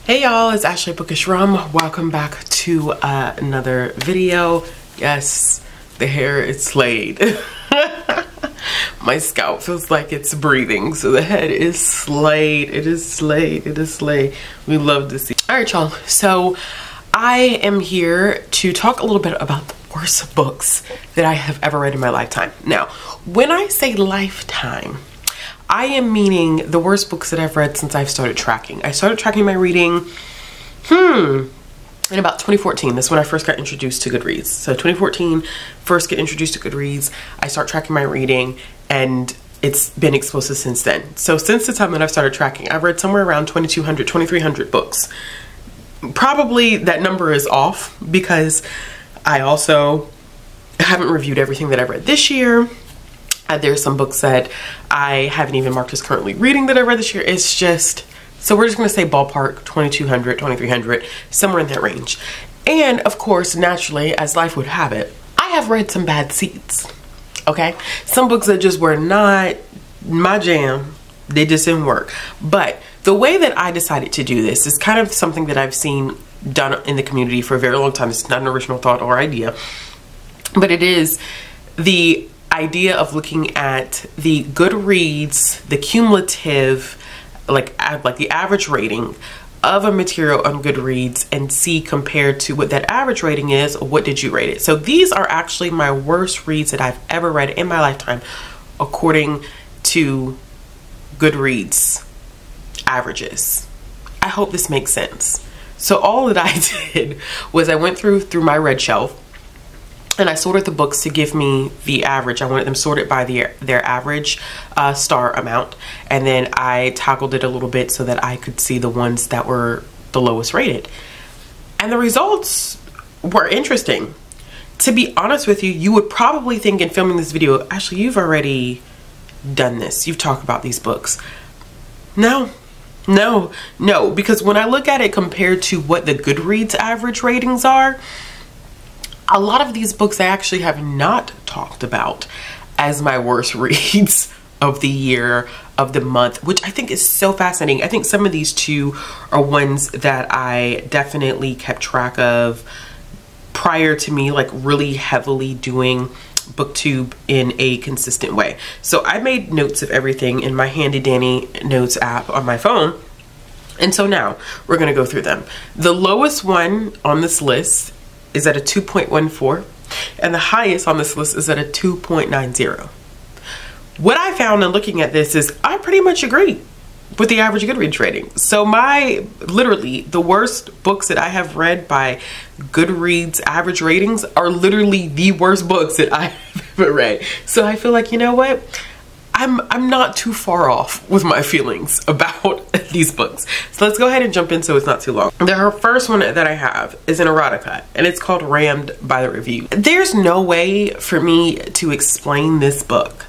Hey y'all, it's Ashley Bookishrealm. Welcome back to another video. Yes, the hair is slayed. My scalp feels like it's breathing, so the head is slayed. It is slayed. It is slayed. We love to see. All right, y'all. So I am here to talk a little bit about the worst books that I have ever read in my lifetime. Now, when I say lifetime, I am meaning the worst books that I've read since I've started tracking. I started tracking my reading, in about 2014. That's when I first got introduced to Goodreads. So 2014, first get introduced to Goodreads. I start tracking my reading and it's been explosive since then. So since the time that I've started tracking, I've read somewhere around 2,200, 2,300 books. Probably that number is off because I also haven't reviewed everything that I've read this year. There's some books that I haven't even marked as currently reading that I read this year. It's just, so we're just going to say ballpark 2,200, 2,300, somewhere in that range. And of course, naturally, as life would have it, I have read some bad seeds. Okay? Some books that just were not my jam. They just didn't work. But the way that I decided to do this is kind of something that I've seen done in the community for a very long time. It's not an original thought or idea, but it is the idea of looking at the Goodreads, the cumulative, like the average rating of a material on Goodreads and see compared to what that average rating is, what did you rate it? So these are actually my worst reads that I've ever read in my lifetime according to Goodreads averages. I hope this makes sense. So all that I did was I went through my red shelf and I sorted the books to give me the average. I wanted them sorted by their average star amount. And then I toggled it a little bit so that I could see the ones that were the lowest rated. And the results were interesting. To be honest with you, you would probably think in filming this video, Ashley, you've already done this. You've talked about these books. No, because when I look at it compared to what the Goodreads average ratings are, a lot of these books I actually have not talked about as my worst reads of the year, of the month, which I think is so fascinating. I think some of these two are ones that I definitely kept track of prior to me like really heavily doing BookTube in a consistent way. So I made notes of everything in my handy dandy notes app on my phone. And so now we're gonna go through them. The lowest one on this list is at a 2.14 and the highest on this list is at a 2.90. What I found in looking at this is I pretty much agree with the average Goodreads rating. So literally the worst books that I have read by Goodreads average ratings are literally the worst books that I've ever read. So I feel like, you know what? I'm not too far off with my feelings about these books. So let's go ahead and jump in so it's not too long. The first one that I have is an erotica and it's called Rammed by the Review. There's no way for me to explain this book.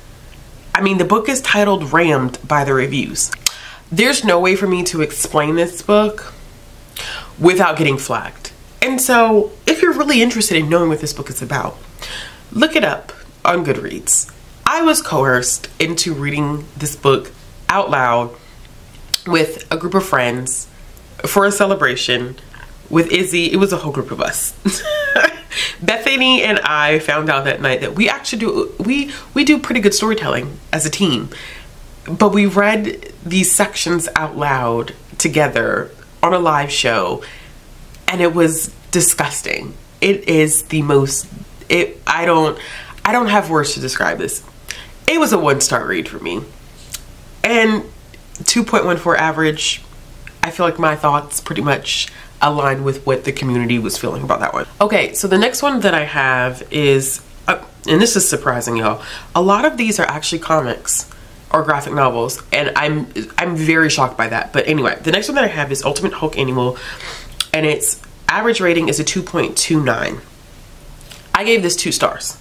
I mean, the book is titled Rammed by the Reviews. There's no way for me to explain this book without getting flagged. And so if you're really interested in knowing what this book is about, look it up on Goodreads. I was coerced into reading this book out loud with a group of friends for a celebration with Izzy. It was a whole group of us. Bethany and I found out that night that we actually do pretty good storytelling as a team. But we read these sections out loud together on a live show and it was disgusting. It is the most, I don't have words to describe this. It was a 1-star read for me. And 2.14 average, I feel like my thoughts pretty much align with what the community was feeling about that one. Okay, so the next one that I have is, and this is surprising, y'all. A lot of these are actually comics or graphic novels, and I'm very shocked by that. But anyway, the next one that I have is Ultimate Hulk Animal, and its average rating is a 2.29. I gave this 2 stars.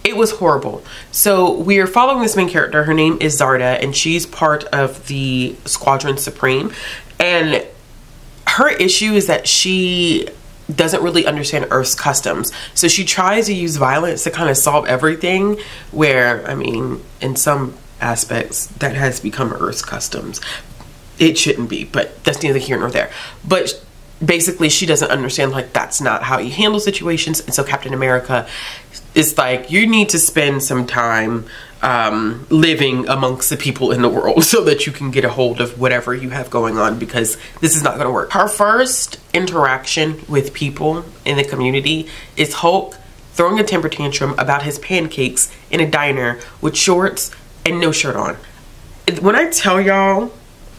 It was horrible. So we are following this main character. Her name is Zarda, and she's part of the Squadron Supreme. And her issue is that she doesn't really understand Earth's customs. So she tries to use violence to kind of solve everything, where, I mean, in some aspects, that has become Earth's customs. it shouldn't be, but that's neither here nor there. But basically she doesn't understand, like, that's not how you handle situations. And so Captain America is like, you need to spend some time living amongst the people in the world so that you can get a hold of whatever you have going on, because this is not going to work. Her first interaction with people in the community is Hulk throwing a temper tantrum about his pancakes in a diner with shorts and no shirt on. When I tell y'all,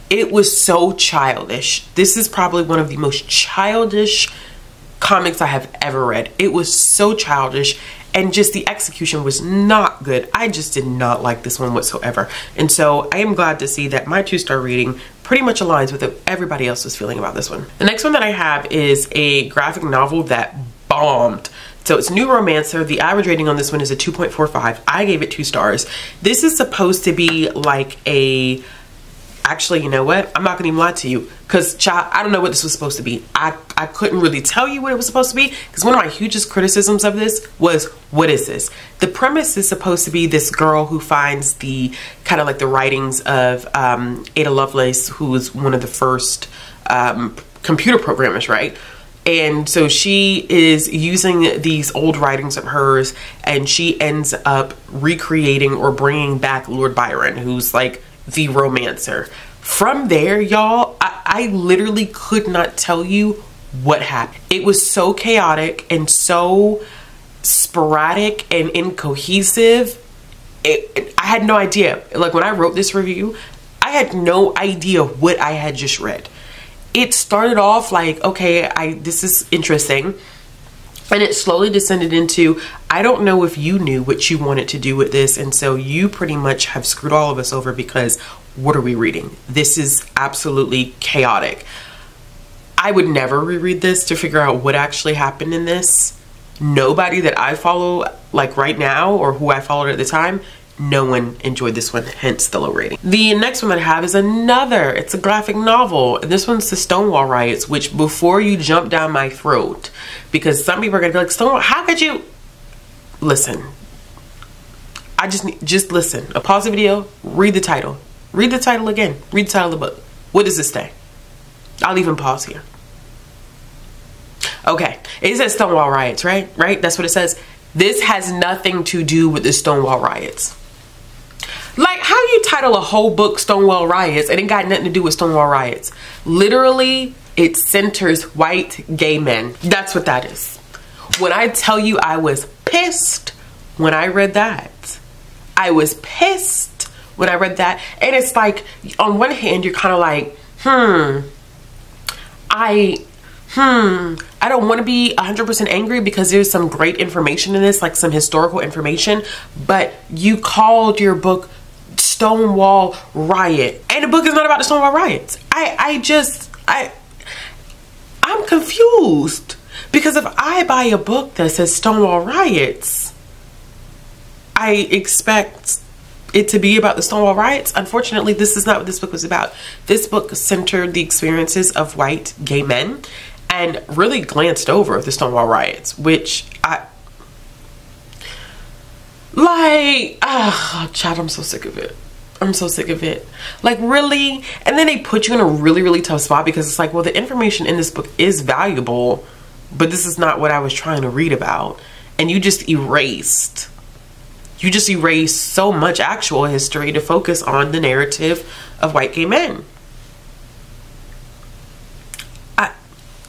it was so childish. This is probably one of the most childish comics I have ever read. It was so childish, and just the execution was not good. I just did not like this one whatsoever. And so I am glad to see that my 2-star rating pretty much aligns with what everybody else was feeling about this one. The next one that I have is a graphic novel that bombed. So it's New Romancer. The average rating on this one is a 2.45. I gave it 2 stars. This is supposed to be like a... Actually, you know what? I'm not gonna even lie to you, because child, I don't know what this was supposed to be. I couldn't really tell you what it was supposed to be, because one of my hugest criticisms of this was, what is this? The premise is supposed to be this girl who finds the kind of like the writings of Ada Lovelace, who was one of the first computer programmers, right? And so she is using these old writings of hers, and she ends up recreating or bringing back Lord Byron, who's like the romancer. From there, y'all, I literally could not tell you what happened. It was so chaotic and so sporadic and incohesive. I had no idea. Like, when I wrote this review, I had no idea what I had just read. It started off like, okay, this is interesting. And it slowly descended into, I don't know if you knew what you wanted to do with this, and so you pretty much have screwed all of us over, because what are we reading? This is absolutely chaotic. I would never reread this to figure out what actually happened in this. Nobody that I follow, like right now, or who I followed at the time, no one enjoyed this one, hence the low rating. The next one that I have is it's a graphic novel. This one's the Stonewall Riots, which, before you jump down my throat, because some people are gonna be like, Stonewall, how could you? Listen, just listen. Pause the video, read the title. Read the title again. Read the title of the book. What does it say? I'll even pause here. Okay, it says Stonewall Riots, right? Right, that's what it says. This has nothing to do with the Stonewall Riots. Like, how do you title a whole book Stonewall Riots and it got nothing to do with Stonewall Riots? Literally, it centers white gay men. That's what that is. When I tell you I was pissed when I read that. I was pissed when I read that. And it's like, on one hand, you're kind of like, I don't want to be 100% angry, because there's some great information in this, like some historical information, but you called your book Stonewall Riot, and the book is not about the Stonewall Riots. I'm confused, because if I buy a book that says Stonewall Riots, I expect it to be about the Stonewall Riots. Unfortunately, this is not what this book was about. This book centered the experiences of white gay men and really glanced over the Stonewall Riots, which child, I'm so sick of it. I'm so sick of it. Like, really? And then they put you in a really, really tough spot, because it's like, well, the information in this book is valuable, but this is not what I was trying to read about. And you just erased so much actual history to focus on the narrative of white gay men.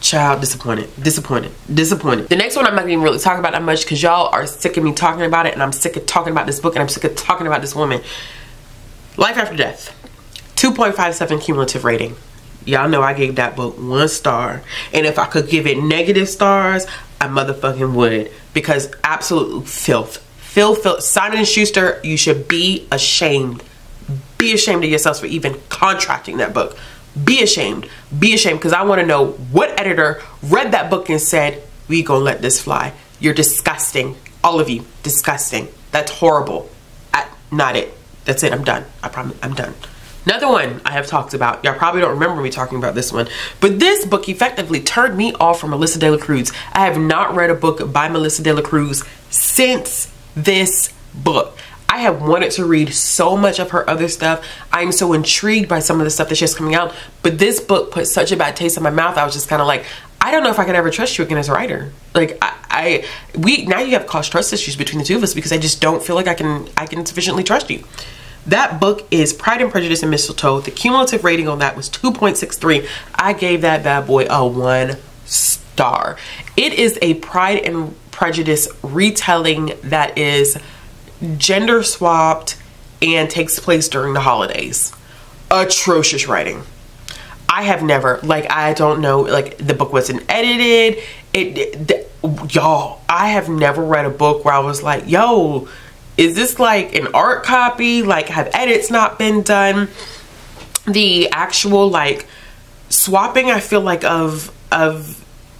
Child, disappointed. The next one I'm not even really talking about that much, because y'all are sick of me talking about it, and I'm sick of talking about this book, and I'm sick of talking about this woman. Life After Death, 2.57 cumulative rating. Y'all know I gave that book 1 star, and if I could give it negative stars, I motherfucking would, because absolute filth. Simon & Schuster, you should be ashamed. Be ashamed of yourselves for even contracting that book. Be ashamed, because I want to know what editor read that book and said, we gonna let this fly. You're disgusting. All of you, disgusting. That's horrible. Not it. That's it, I'm done. I promise, I'm done. Another one I have talked about, y'all probably don't remember me talking about this one, but this book effectively turned me off from Melissa De La Cruz. I have not read a book by Melissa De La Cruz since this book. I have wanted to read so much of her other stuff. I'm so intrigued by some of the stuff that she has coming out, but this book put such a bad taste in my mouth. I was just kind of like, I don't know if I can ever trust you again as a writer. Like now you have caused trust issues between the two of us because I just don't feel like I can sufficiently trust you. That book is Pride and Prejudice and Mistletoe. The cumulative rating on that was 2.63. I gave that bad boy a 1 star. It is a Pride and Prejudice retelling that is gender swapped and takes place during the holidays. Atrocious writing. I have never, like, I don't know, like, the book wasn't edited. Y'all, I have never read a book where I was like, yo, is this like an art copy? Like, have edits not been done? The actual like swapping, I feel like of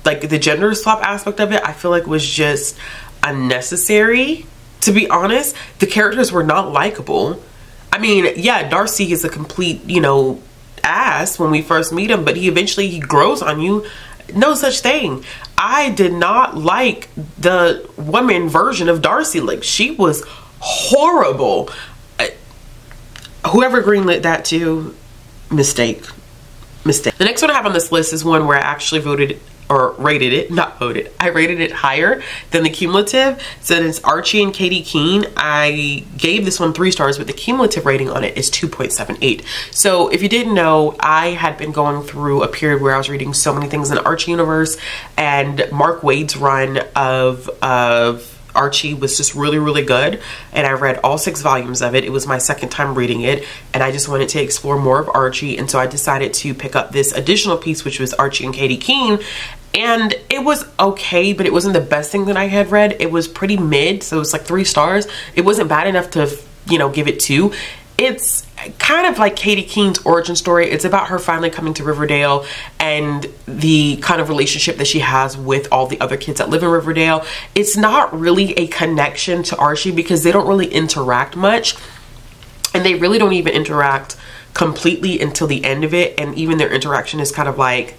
like the gender swap aspect of it, I feel like was just unnecessary. To be honest, the characters were not likable. I mean, yeah, Darcy is a complete, you know, ass when we first meet him, but he eventually grows on you. No such thing. I did not like the woman version of Darcy. Like, she was horrible. Whoever greenlit that too, mistake. The next one I have on this list is one where I actually voted or rated it, not voted, I rated it higher than the cumulative. So it's Archie and Katie Keene. I gave this one 3 stars, but the cumulative rating on it is 2.78. So if you didn't know, I had been going through a period where I was reading so many things in the Archie universe, and Mark Waid's run of Archie was just really, really good, and I read all 6 volumes of it. It was my second time reading it, and I just wanted to explore more of Archie, and so I decided to pick up this additional piece, which was Archie and Katie Keene, and it was okay, but it wasn't the best thing that I had read. It was pretty mid, so it was like 3 stars. It wasn't bad enough to, you know, give it 2. It's kind of like Katie Keene's origin story. It's about her finally coming to Riverdale and the kind of relationship that she has with all the other kids that live in Riverdale. It's not really a connection to Archie because they don't really interact much, and they really don't even interact completely until the end of it, and even their interaction is kind of like,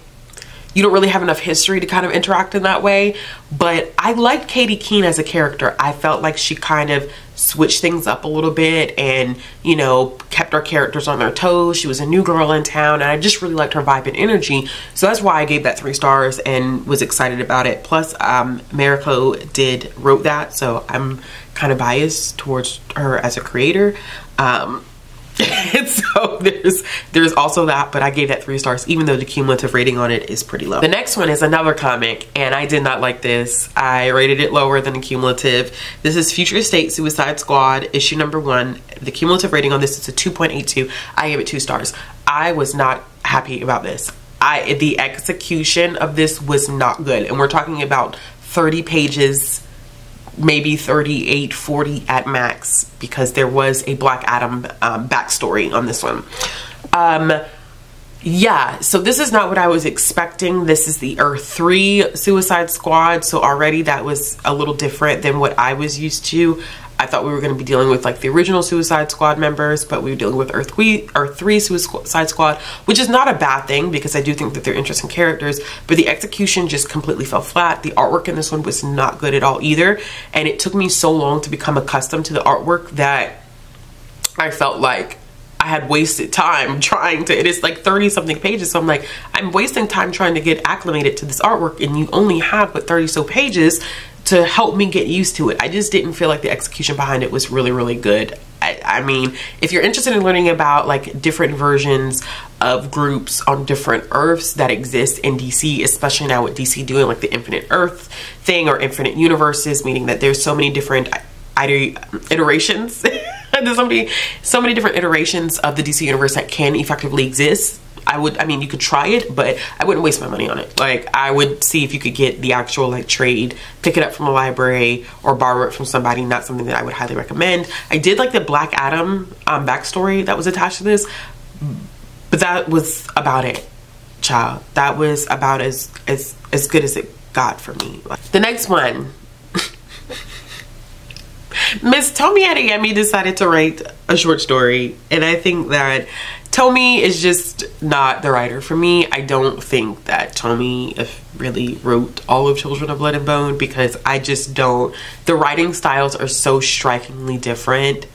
you don't really have enough history to kind of interact in that way. But I liked Katie Keene as a character. I felt like she kind of switched things up a little bit and, you know, kept our characters on their toes. She was a new girl in town, and I just really liked her vibe and energy. So that's why I gave that 3 stars and was excited about it. Plus, Mariko wrote that, so I'm kind of biased towards her as a creator. And so there's also that, but I gave that 3 stars even though the cumulative rating on it is pretty low. The next one is another comic, and I did not like this. I rated it lower than the cumulative. This is Future State Suicide Squad, issue number 1. The cumulative rating on this is a 2.82. I gave it 2 stars. I was not happy about this. The execution of this was not good, and we're talking about 30 pages, maybe 38, 40 at max, because there was a Black Adam backstory on this one. Yeah, so this is not what I was expecting. This is the Earth 3 Suicide Squad, so already that was a little different than what I was used to. I thought we were going to be dealing with like the original Suicide Squad members, but we were dealing with Earth 3 Suicide Squad, which is not a bad thing because I do think that they're interesting characters, but the execution just completely fell flat. The artwork in this one was not good at all either, and it took me so long to become accustomed to the artwork that I felt like I had wasted time trying to, it is like 30 something pages, so I'm like, I'm wasting time trying to get acclimated to this artwork, and you only have but 30 so pages to help me get used to it. I just didn't feel like the execution behind it was really, really good. I mean, if you're interested in learning about like different versions of groups on different Earths that exist in DC, especially now with DC doing like the Infinite Earth thing or Infinite Universes, meaning that there's so many different iterations. There's so many different iterations of the DC universe that can effectively exist. I mean, you could try it, but I wouldn't waste my money on it. Like, I would see if you could get the actual like trade, pick it up from a library or borrow it from somebody. Not something that I would highly recommend. I did like the Black Adam backstory that was attached to this, but that was about it, child. That was about as good as it got for me. The next one, Miss Tomi Adeyemi decided to write a short story, and I think that Tomi is just not the writer for me. I don't think that Tomi really wrote all of Children of Blood and Bone because I just don't. The writing styles are so strikingly different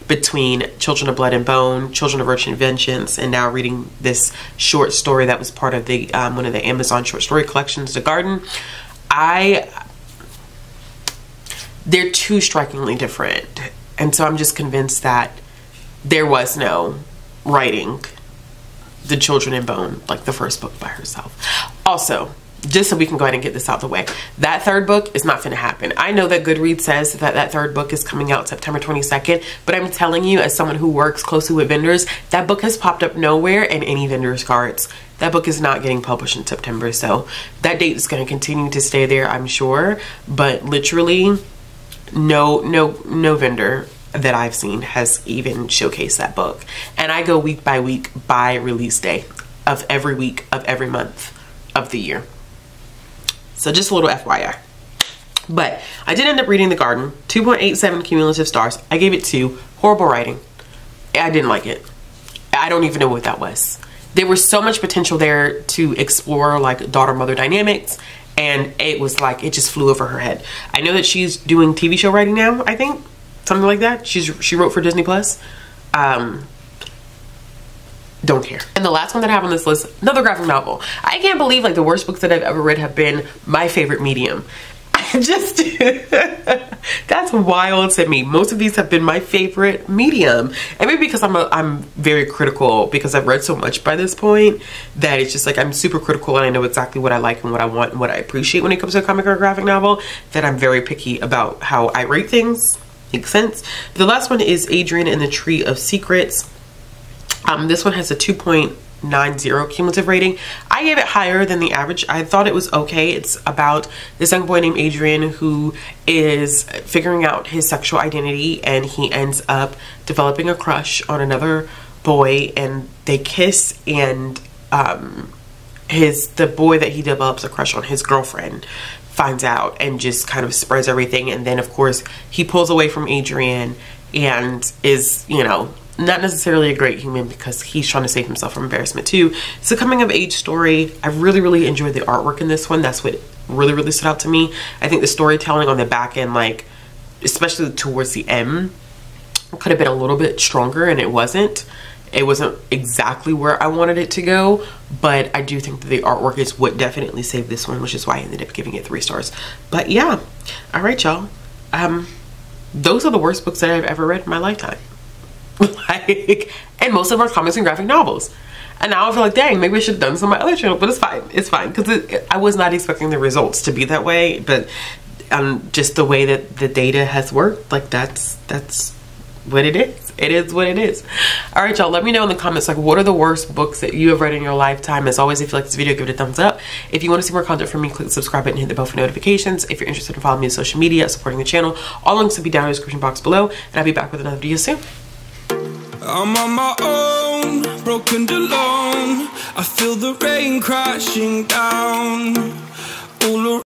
between Children of Blood and Bone, Children of Earth and Vengeance, and now reading this short story that was part of the one of the Amazon short story collections, The Garden. They're too strikingly different, and so I'm just convinced that there was no writing The Children in Bone, like the first book, by herself. Also, just so we can go ahead and get this out the way, that third book is not finna happen. I know that Goodreads says that that third book is coming out September 22nd, but I'm telling you, as someone who works closely with vendors, that book has popped up nowhere in any vendor's cards. That book is not getting published in September, so that date is going to continue to stay there, I'm sure, but literally no vendor that I've seen has even showcased that book. And I go week by week by release day of every week of every month of the year. So just a little FYI. But I did end up reading The Garden, 2.87 cumulative stars. I gave it 2. Horrible writing. I didn't like it. I don't even know what that was. There was so much potential there to explore like daughter-mother dynamics, and it was like it just flew over her head. I know that she's doing TV show writing now, I think. Something like that. She wrote for Disney Plus. Don't care. And the last one that I have on this list, another graphic novel. I can't believe like the worst books that I've ever read have been my favorite medium. Just that's wild to me. Most of these have been my favorite medium, and maybe because I'm very critical, because I've read so much by this point that it's just like I'm super critical and I know exactly what I like and what I want and what I appreciate when it comes to a comic or a graphic novel, that I'm very picky about how I rate things. Makes sense. The last one is Adrian and the Tree of Secrets. This one has a 2.90 cumulative rating. I gave it higher than the average. I thought it was okay. It's about this young boy named Adrian who is figuring out his sexual identity, and he ends up developing a crush on another boy, and they kiss, and the boy that he develops a crush on, his girlfriend, finds out and just kind of spreads everything. And then of course he pulls away from Adrian and is, you know, not necessarily a great human because he's trying to save himself from embarrassment too. It's a coming of age story. I really enjoyed the artwork in this one. That's what really stood out to me. I think the storytelling on the back end, like especially towards the end, could have been a little bit stronger, and it wasn't exactly where I wanted it to go, but I do think that the artwork is what definitely saved this one, which is why I ended up giving it 3 stars. But yeah, all right, y'all. Those are the worst books that I've ever read in my lifetime. Like, and most of them are comics and graphic novels. And now I feel like, dang, maybe I should have done this on my other channel, but it's fine. It's fine, because I was not expecting the results to be that way, but just the way that the data has worked, like that's what it is. It is what it is. All right, y'all, let me know in the comments, like, what are the worst books that you have read in your lifetime? As always, if you like this video, give it a thumbs up. If you want to see more content from me, click the subscribe button and hit the bell for notifications. If you're interested in following me on social media, supporting the channel, all links will be down in the description box below, and I'll be back with another video soon. I'm on my own, broken and alone. I feel the rain crashing down all around.